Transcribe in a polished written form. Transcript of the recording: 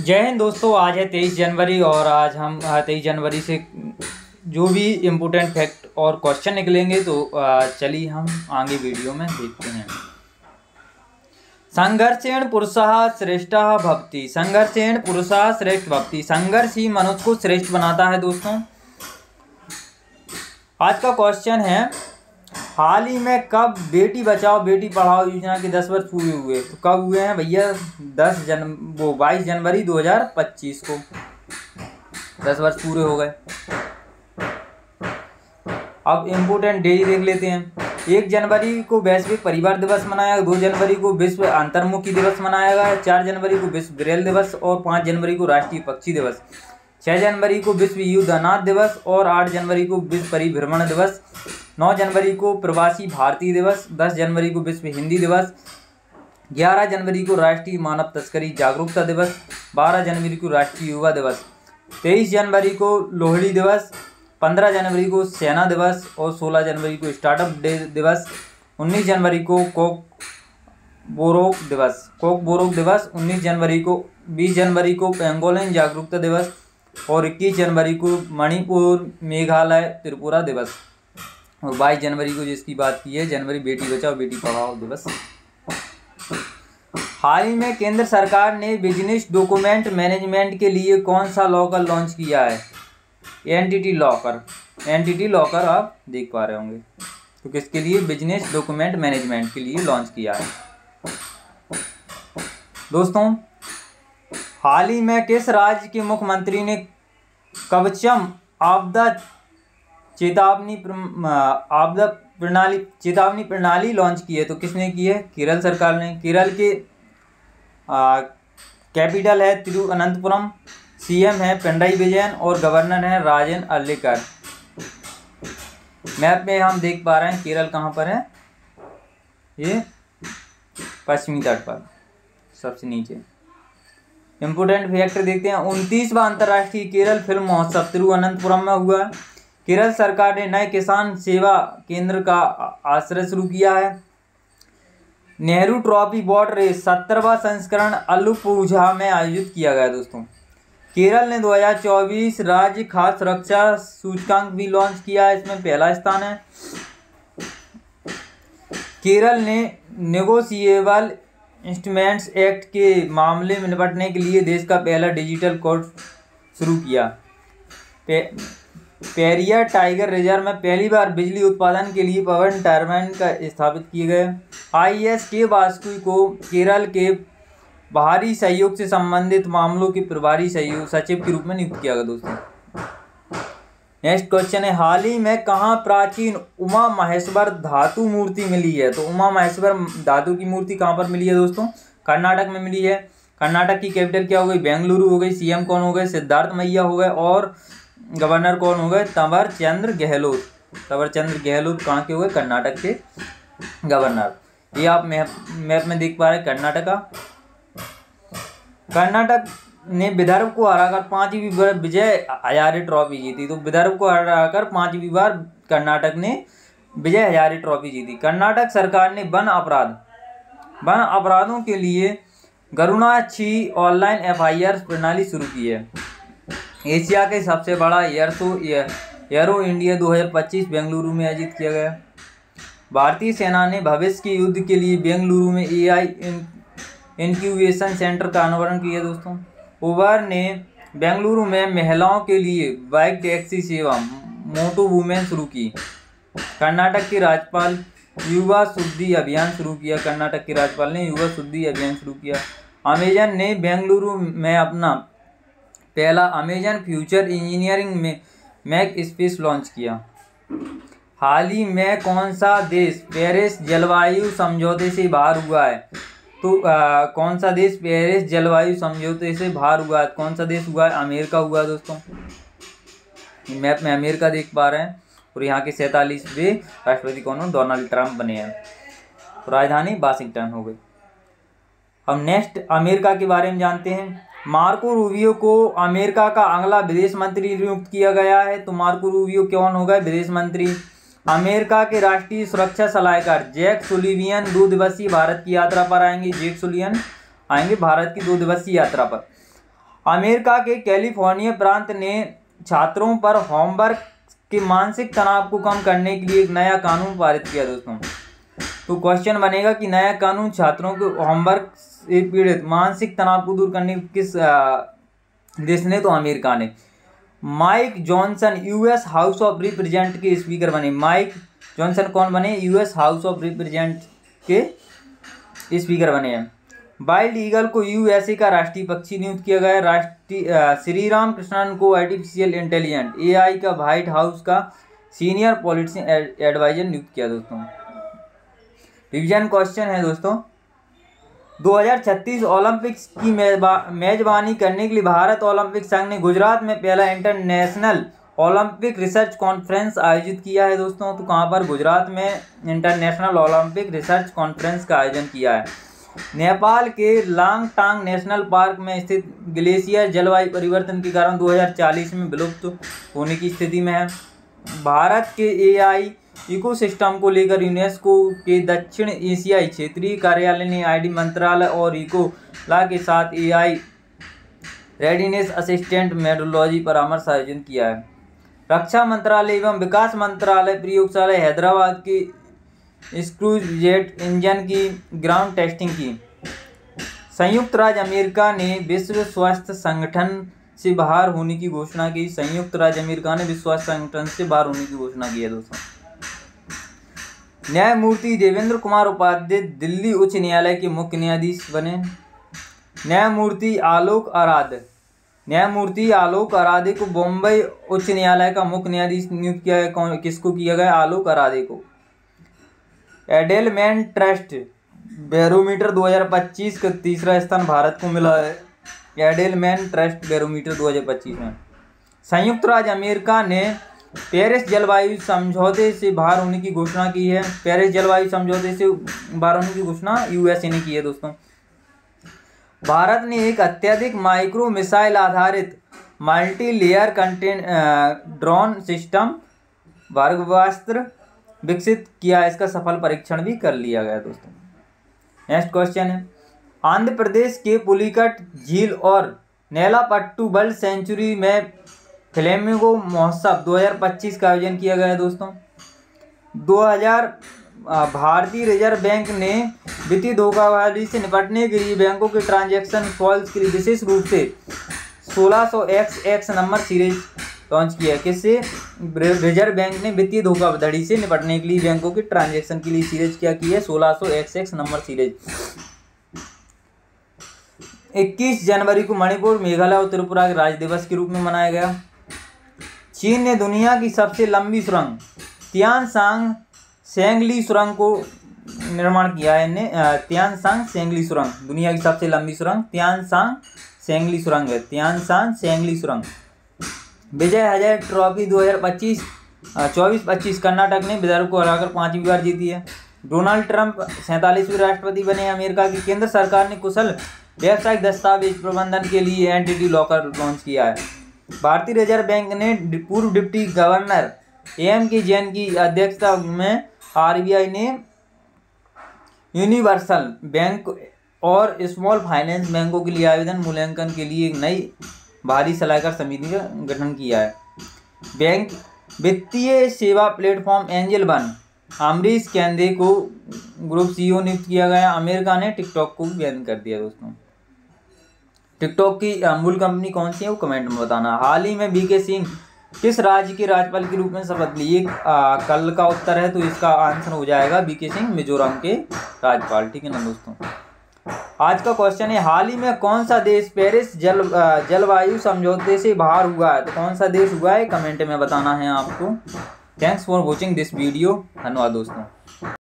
जय हिंद दोस्तों। आज है 23 जनवरी और आज हम 23 जनवरी से जो भी इम्पोर्टेंट फैक्ट और क्वेश्चन निकलेंगे तो चलिए हम आगे वीडियो में देखते हैं। संघर्षेण पुरुषः श्रेष्ठः भवति। संघर्षेण पुरुषः श्रेष्ठ भवति। संघर्ष ही मनुष्य को श्रेष्ठ बनाता है। दोस्तों आज का क्वेश्चन है, हाल ही में कब बेटी बचाओ बेटी पढ़ाओ योजना के 10 वर्ष पूरे हुए? तो कब हुए हैं भैया? 22 जनवरी 2025 को 10 वर्ष पूरे हो गए। अब इम्पोर्टेंट डेट देख लेते हैं। 1 जनवरी को वैश्विक परिवार दिवस मनाया गया, 2 जनवरी को विश्व अंतर्मुखी दिवस मनाया गया, 4 जनवरी को विश्व ब्रेल दिवस और 5 जनवरी को राष्ट्रीय पक्षी दिवस, 6 जनवरी को विश्व युद्ध अनाथ दिवस और 8 जनवरी को विश्व परिभ्रमण दिवस, 9 जनवरी को प्रवासी भारतीय दिवस, 10 जनवरी को विश्व हिंदी दिवस, 11 जनवरी को राष्ट्रीय मानव तस्करी जागरूकता दिवस, 12 जनवरी को राष्ट्रीय युवा दिवस, 23 जनवरी को लोहड़ी दिवस, 15 जनवरी को सेना दिवस और 16 जनवरी को स्टार्टअप डे दिवस, 19 जनवरी को कोक बोरोक दिवस, 19 जनवरी को 20 जनवरी को पेंगोलिन जागरूकता दिवस और 21 जनवरी को मणिपुर मेघालय त्रिपुरा दिवस और 22 जनवरी को जिसकी बात की है जनवरी बेटी बचाओ बेटी पढ़ाओ दिवस। हाल ही में केंद्र सरकार ने बिजनेस डॉक्यूमेंट मैनेजमेंट के लिए कौन सा लॉकर लॉन्च किया है? एनटीटी लॉकर आप देख पा रहे होंगे। तो किसके लिए? बिजनेस डॉक्यूमेंट मैनेजमेंट के लिए लॉन्च किया है। दोस्तों हाल ही में किस राज्य के मुख्यमंत्री ने कवचम आपदा चेतावनी प्रणाली लॉन्च की है? तो किसने की है? केरल सरकार ने। केरल के कैपिटल है तिरुवनंतपुरम, सीएम है पिनराई विजयन और गवर्नर है राजन अर्लेकर। मैप में हम देख पा रहे हैं केरल कहाँ पर है। ये पश्चिमी तट पर सबसे नीचे। इम्पोर्टेंट फैक्टर देखते हैं। 29वां अंतर्राष्ट्रीय केरल फिल्म महोत्सव तिरुवनंतपुरम में हुआ। केरल सरकार ने नए किसान सेवा केंद्र का आश्रय शुरू किया है। नेहरू ट्रॉफी बोट रेस 17वां संस्करण अलुपुझा में आयोजित किया गया। दोस्तों केरल ने 2024 राज्य खाद्य सुरक्षा सूचकांक भी लॉन्च किया है, इसमें पहला स्थान है। केरल ने नेगोशिएबल इंस्ट्रूमेंट्स एक्ट के मामले में निपटने के लिए देश का पहला डिजिटल कोर्ट शुरू किया। पेरियार टाइगर रिजर्व में पहली बार बिजली उत्पादन के लिए पवन टरबाइन का स्थापित किए गए। IAS के वासुकी को केरल के बाहरी सहयोग से संबंधित मामलों के प्रभारी सचिव के रूप में नियुक्त किया गया। दोस्तों नेक्स्ट क्वेश्चन है, हाल ही में कहाँ प्राचीन उमा महेश्वर धातु मूर्ति मिली है? तो उमा महेश्वर धातु की मूर्ति कहाँ पर मिली है? दोस्तों कर्नाटक में मिली है। कर्नाटक की कैपिटल क्या हो गई? बेंगलुरु हो गई। सीएम कौन हो गए? सिद्धार्थ मैया हो गए और गवर्नर कौन हो गए? तंवर चंद्र गहलोत कहाँ के हो गए? कर्नाटक के गवर्नर। ये आप मैप में देख पा रहे हैं कर्नाटक ने विदर्भ को हराकर 5वीं बार विजय हजारे ट्रॉफी जीती। तो विदर्भ को हराकर 5वीं बार कर्नाटक ने विजय हजारे ट्रॉफी जीती। कर्नाटक सरकार ने वन अपराधों के लिए गरुणाक्षी ऑनलाइन FIR प्रणाली शुरू की है। एशिया के सबसे बड़ा एरो इंडिया 2025 बेंगलुरु में आयोजित किया गया। भारतीय सेना ने भविष्य के युद्ध के लिए बेंगलुरु में AI इंक्यूबेशन सेंटर का अनावरण किया। दोस्तों उबर ने बेंगलुरु में महिलाओं के लिए बाइक टैक्सी सेवा मोटो वुमेन शुरू की। कर्नाटक के राज्यपाल युवा शुद्धि अभियान शुरू किया। कर्नाटक के राज्यपाल ने युवा शुद्धि अभियान शुरू किया। अमेजन ने बेंगलुरु में अपना पहला अमेजन फ्यूचर इंजीनियरिंग में मैक स्पेस लॉन्च किया। हाल ही में कौन सा देश पेरिस जलवायु समझौते से बाहर हुआ है? तो कौन सा देश पेरिस जलवायु समझौते से बाहर हुआ है? कौन सा देश हुआ है? अमेरिका हुआ है। दोस्तों मैप में अमेरिका देख पा रहे हैं और यहाँ के 47वें राष्ट्रपति कौन हो? डोनाल्ड ट्रंप बने हैं। राजधानी वाशिंगटन हो गई। अब नेक्स्ट अमेरिका के बारे में जानते हैं। मार्को रूबियो को अमेरिका का अगला विदेश मंत्री नियुक्त किया गया है। तो मार्को रूबियो कौन हो गए? विदेश मंत्री। अमेरिका के राष्ट्रीय सुरक्षा सलाहकार जैक सुलिवान 2 दिवसीय भारत की यात्रा पर आएंगे। जैक सुलिवान आएंगे भारत की 2 दिवसीय यात्रा पर। अमेरिका के कैलिफोर्निया प्रांत ने छात्रों पर होमवर्क के मानसिक तनाव को कम करने के लिए एक नया कानून पारित किया दोस्तों। तो क्वेश्चन बनेगा कि नया कानून छात्रों के होमवर्क से पीड़ित मानसिक तनाव को दूर करने किस देश ने? तो अमेरिका ने। Mike Johnson US house of represent के स्पीकर बने। माइक जॉनसन कौन बने? यूएस हाउस ऑफ रिप्रेजेंट के स्पीकर बने हैं। वाइल्ड ईगल को यूएसए का राष्ट्रीय पक्षी नियुक्त किया गया। श्री राम कृष्णन को आर्टिफिशियल इंटेलिजेंट एआई का व्हाइट हाउस का सीनियर पॉलिसी एडवाइजर नियुक्त किया दोस्तों। रिवीजन क्वेश्चन है दोस्तों, 2036 ओलंपिक्स की मेजबानी करने के लिए भारत ओलंपिक संघ ने गुजरात में पहला इंटरनेशनल ओलंपिक रिसर्च कॉन्फ्रेंस आयोजित किया है दोस्तों। तो कहाँ पर? गुजरात में इंटरनेशनल ओलंपिक रिसर्च कॉन्फ्रेंस का आयोजन किया है। नेपाल के लांगटांग नेशनल पार्क में स्थित ग्लेशियर जलवायु परिवर्तन के कारण 2040 में विलुप्त होने की स्थिति में है। भारत के एआई इकोसिस्टम को लेकर यूनेस्को के दक्षिण एशियाई क्षेत्रीय कार्यालय ने आईडी मंत्रालय और इकोला के साथ एआई रेडीनेस असिस्टेंट मेट्रोलॉजी परामर्श आयोजन किया है। रक्षा मंत्रालय एवं विकास मंत्रालय प्रयोगशाला हैदराबाद के स्क्रूज जेट इंजन की ग्राउंड टेस्टिंग की। संयुक्त राज्य अमेरिका ने विश्व स्वास्थ्य संगठन से बाहर होने की घोषणा की। संयुक्त राज्य अमेरिका ने विश्व स्वास्थ्य संगठन से बाहर होने की घोषणा की है दोस्तों। न्यायमूर्ति देवेंद्र कुमार उपाध्याय दिल्ली उच्च न्यायालय के मुख्य न्यायाधीश बने। न्यायमूर्ति आलोक आराधे को बॉम्बे उच्च न्यायालय का मुख्य न्यायाधीश नियुक्त किया है। किसको किया गया? आलोक आराधे को। एडेलमैन ट्रस्ट बैरोमीटर 2025 का तीसरा स्थान भारत को मिला है। एडेलमैन ट्रस्ट बैरोमीटर 2025 में। संयुक्त राज्य अमेरिका ने पेरिस जलवायु समझौते से बाहर होने की घोषणा की है। पेरिस जलवायु समझौते से बाहर होने की घोषणा यूएसए ने की है दोस्तों। भारत ने एक अत्यधिक माइक्रो मिसाइल आधारित मल्टी लेयर ड्रोन सिस्टम ब्रह्मास्त्र विकसित किया। इसका सफल परीक्षण भी कर लिया गया दोस्तों। नेक्स्ट क्वेश्चन है, आंध्र प्रदेश के पुलिकट झील और नेलापट्टू बर्ड सेंचुरी में फ्लेमिंगो महोत्सव 2025 का आयोजन किया गया है दोस्तों। 2000 भारतीय रिजर्व बैंक ने वित्तीय धोखाधड़ी से निपटने के लिए बैंकों के ट्रांजैक्शन फॉल्स के लिए विशेष रूप से 1600XX नंबर सीरीज लॉन्च किया। किससे? रिजर्व बैंक ने वित्तीय धोखाधड़ी से निपटने के लिए बैंकों के ट्रांजैक्शन के लिए सीरीज क्या की है? 1600XX number series. 21 जनवरी को मणिपुर, मेघालय और त्रिपुरा के राज्य दिवस के रूप में मनाया गया। चीन ने दुनिया की सबसे लंबी सुरंग तियानशान सेंगली सुरंग को निर्माण किया है। तियानशान सेंगली सुरंग दुनिया की सबसे लंबी सुरंग तियानशान सेंगली सुरंग है। तियानशान सेंगली सुरंग। विजय हजारे ट्रॉफी 2024-25 कर्नाटक ने विदर्भ को हराकर 5वीं बार जीती है। डोनाल्ड ट्रंप 47वें राष्ट्रपति बने। अमेरिका की केंद्र सरकार ने कुशल व्यावसायिक दस्तावेज प्रबंधन के लिए एंटिटी लॉकर लॉन्च किया है। भारतीय रिजर्व बैंक ने पूर्व डिप्टी गवर्नर AM जैन की अध्यक्षता में RBI ने यूनिवर्सल बैंक और स्मॉल फाइनेंस बैंकों के लिए आवेदन मूल्यांकन के लिए एक नई बाहरी सलाहकार समिति का गठन किया है। बैंक वित्तीय सेवा प्लेटफॉर्म एंजल वन अमरीश केंद्रे को ग्रुप CEO नियुक्त किया गया। अमेरिका ने टिकटॉक को बैन कर दिया दोस्तों। टिकटॉक की मूल कंपनी कौन सी है वो कमेंट में बताना। हाल ही में VK सिंह किस राज्य के राज्यपाल के रूप में शपथ ली? ये कल का उत्तर है, तो इसका आंसर हो जाएगा VK सिंह मिजोरम के राज्यपाल। ठीक है ना दोस्तों। आज का क्वेश्चन है, हाल ही में कौन सा देश पेरिस जलवायु समझौते से बाहर हुआ है? तो कौन सा देश हुआ है कमेंट में बताना है आपको। Thanks for watching this video. धन्यवाद दोस्तों।